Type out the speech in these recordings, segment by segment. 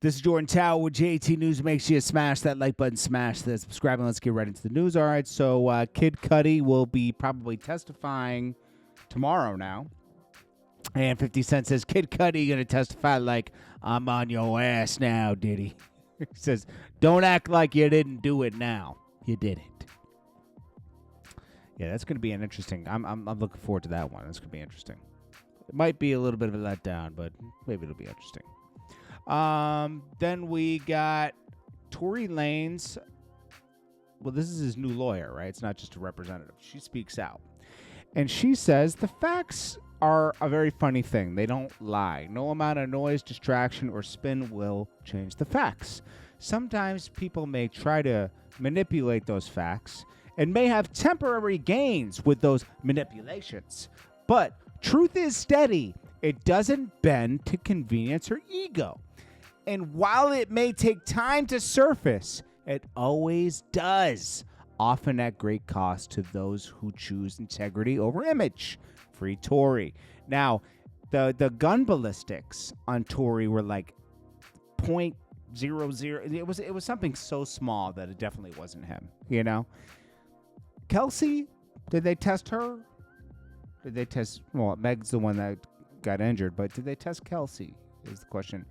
This is Jordan Tower with JT News. Make sure you smash that like button, smash that subscribe, and let's get right into the news. All right, so Kid Cudi will be probably testifying tomorrow now. And 50 Cent says, Kid Cudi going to testify like, I'm on your ass now, Diddy. He says, don't act like you didn't do it now. You did it. Yeah, that's going to be an interesting. I'm looking forward to that one. That's going to be interesting. It might be a little bit of a letdown, but maybe it'll be interesting. Then we got Tory Lanez. Well, this is his new lawyer, right? It's not just a representative. She speaks out. And she says the facts are a very funny thing. They don't lie. No amount of noise, distraction, or spin will change the facts. Sometimes people may try to manipulate those facts and may have temporary gains with those manipulations. But truth is steady. It doesn't bend to convenience or ego. And while it may take time to surface, it always does, often at great cost to those who choose integrity over image. Free Tory. Now, the gun ballistics on Tory were like 0.00. It was something so small that it definitely wasn't him, you know? Kelsey, did they test her? Did they test, well, Meg's the one that got injured, but did they test Kelsey is the question.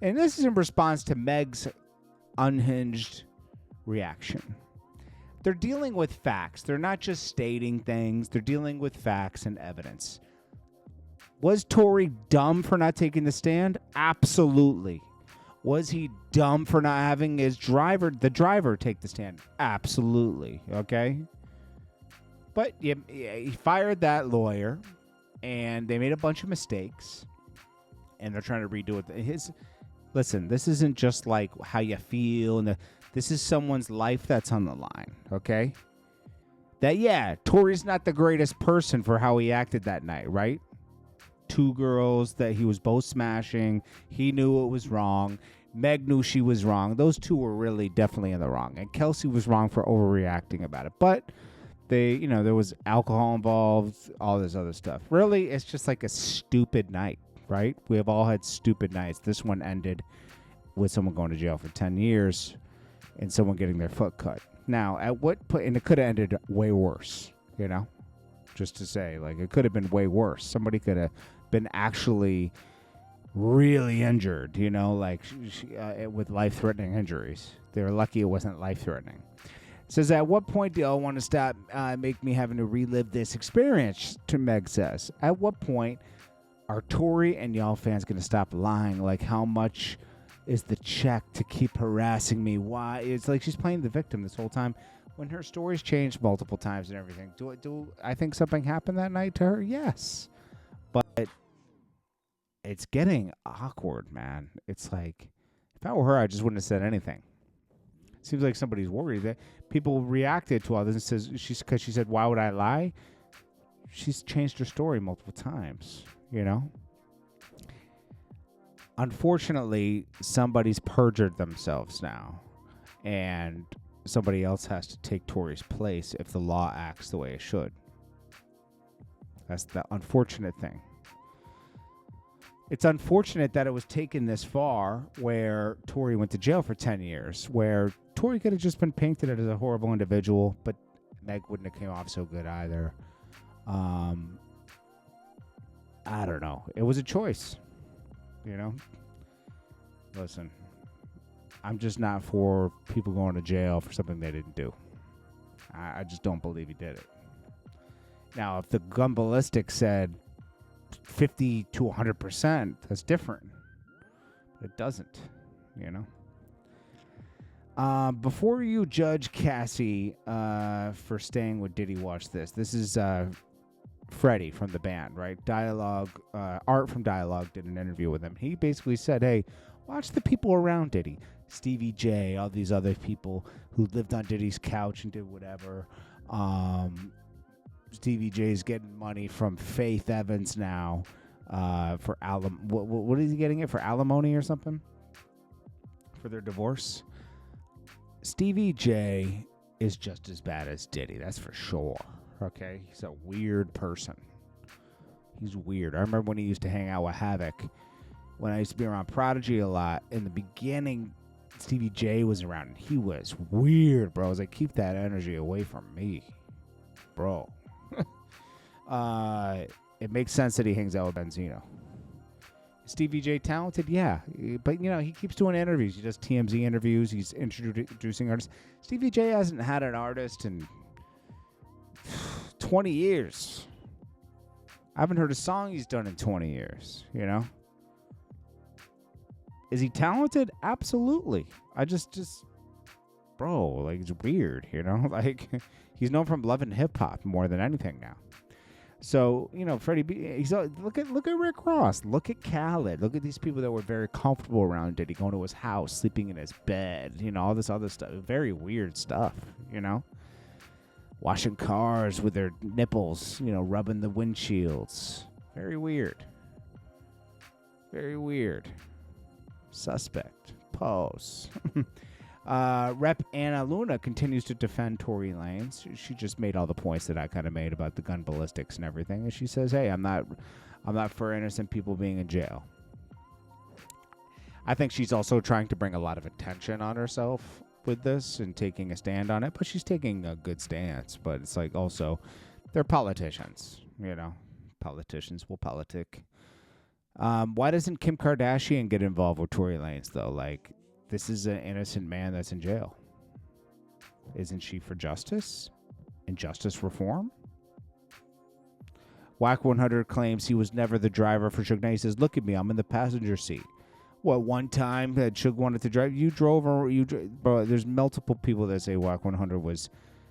And this is in response to Meg's unhinged reaction. They're dealing with facts. They're not just stating things. They're dealing with facts and evidence. Was Tory dumb for not taking the stand? Absolutely. Was he dumb for not having the driver take the stand? Absolutely. Okay? But yeah, he fired that lawyer, and they made a bunch of mistakes, and they're trying to redo it. Listen, this isn't just like how you feel, and this is someone's life that's on the line, okay? Tory's not the greatest person for how he acted that night, right? Two girls that he was both smashing. He knew it was wrong. Meg knew she was wrong. Those two were really definitely in the wrong. And Kelsey was wrong for overreacting about it. But there was alcohol involved, all this other stuff. Really, it's just like a stupid night, right? We have all had stupid nights. This one ended with someone going to jail for 10 years and someone getting their foot cut. Now, at what point, and it could have ended way worse, you know? Just to say, like, it could have been way worse. Somebody could have been actually really injured, you know, like with life-threatening injuries. They were lucky it wasn't life-threatening. It says, at what point do y'all want to stop, make me having to relive this experience, to Meg says. At what point are Tory and y'all fans going to stop lying? Like, how much is the check to keep harassing me? Why? It's like she's playing the victim this whole time when her story's changed multiple times and everything. Do I think something happened that night to her? Yes. But it's getting awkward, man. It's like, if I were her, I just wouldn't have said anything. Seems like somebody's worried that people reacted to all this and says because she said, why would I lie? She's changed her story multiple times, you know? Unfortunately, somebody's perjured themselves now, and somebody else has to take Tory's place if the law acts the way it should. That's the unfortunate thing. It's unfortunate that it was taken this far where Tory went to jail for 10 years, where Tory could have just been painted as a horrible individual, but Meg wouldn't have came off so good either. I don't know. It was a choice, you know? Listen, I'm just not for people going to jail for something they didn't do. I just don't believe he did it. Now, if the gun ballistics said 50 to 100%, that's different. But it doesn't, you know? Before you judge Cassie for staying with Diddy, watch this. This is Freddie from the band, right? Art from Dialogue did an interview with him. He basically said, hey, watch the people around Diddy. Stevie J, all these other people who lived on Diddy's couch and did whatever. Stevie J's getting money from Faith Evans now for what is he getting it for, alimony or something for their divorce? Stevie J is just as bad as Diddy, that's for sure. Okay, he's a weird person. He's weird. I remember when he used to hang out with Havoc. when I used to be around Prodigy a lot, in the beginning, Stevie J was around, and he was weird, bro. I was like, keep that energy away from me, bro. It makes sense that he hangs out with Benzino. Stevie J talented? Yeah. But, he keeps doing interviews. He does TMZ interviews. He's introducing artists. Stevie J hasn't had an artist in 20 years. I haven't heard a song he's done in 20 years, Is he talented? Absolutely. I just bro, like, it's weird, Like, he's known from Love and Hip Hop more than anything now. So, Freddie B, look at Rick Ross, look at Khaled, look at these people that were very comfortable around Diddy, going to his house, sleeping in his bed, all this other stuff, very weird stuff, washing cars with their nipples, rubbing the windshields, very weird, suspect, pose. Rep Anna Luna continues to defend Tory Lanez. She just made all the points that I kind of made about the gun ballistics and everything, and she says, "Hey, I'm not for innocent people being in jail." I think she's also trying to bring a lot of attention on herself with this and taking a stand on it, but she's taking a good stance. But it's like, also, they're politicians, Politicians will politic. Why doesn't Kim Kardashian get involved with Tory Lanez, though? Like, this is an innocent man that's in jail. Isn't she for justice and justice reform? Wack 100 claims he was never the driver for Suge Knight. He says, "Look at me, I'm in the passenger seat." What, one time that Suge wanted to drive? You drove, bro, there's multiple people that say Wack 100 was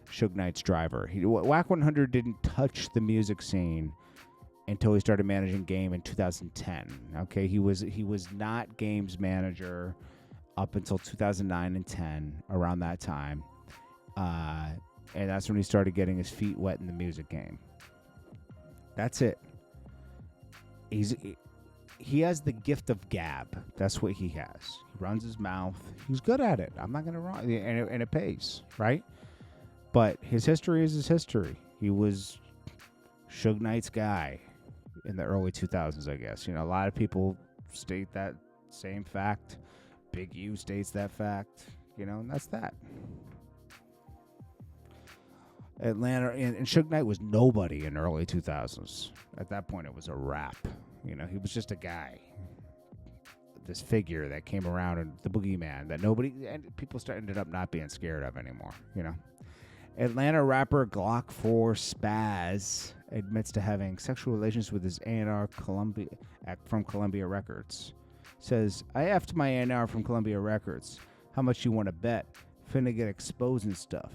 Suge Knight's driver. Wack 100 didn't touch the music scene until he started managing Game in 2010. Okay, he was not Game's manager up until 2009 and 10, around that time. And that's when he started getting his feet wet in the music game. That's it. He has the gift of gab. That's what he has. He runs his mouth. He's good at it. I'm not going to wrong. And it pays, right? But his history is his history. He was Suge Knight's guy in the early 2000s, I guess. A lot of people state that same fact. Big U states that fact, and that's that. Atlanta, and Suge Knight was nobody in the early 2000s. At that point, it was a rap. He was just a guy, this figure that came around, and the boogeyman that people ended up not being scared of anymore. Atlanta rapper Glock 4 Spaz admits to having sexual relations with his A&R from Columbia Records. Says, "I effed my A&R from Columbia Records. How much you want to bet? Finna get exposed and stuff."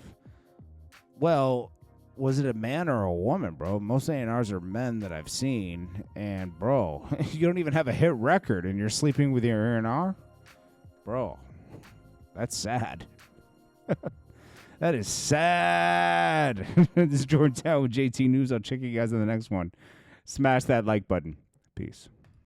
Well, was it a man or a woman, bro? Most A&Rs are men that I've seen. And, bro, you don't even have a hit record and you're sleeping with your A&R? Bro, that's sad. That is sad. This is JordanTower with JT News. I'll check you guys on the next one. Smash that like button. Peace.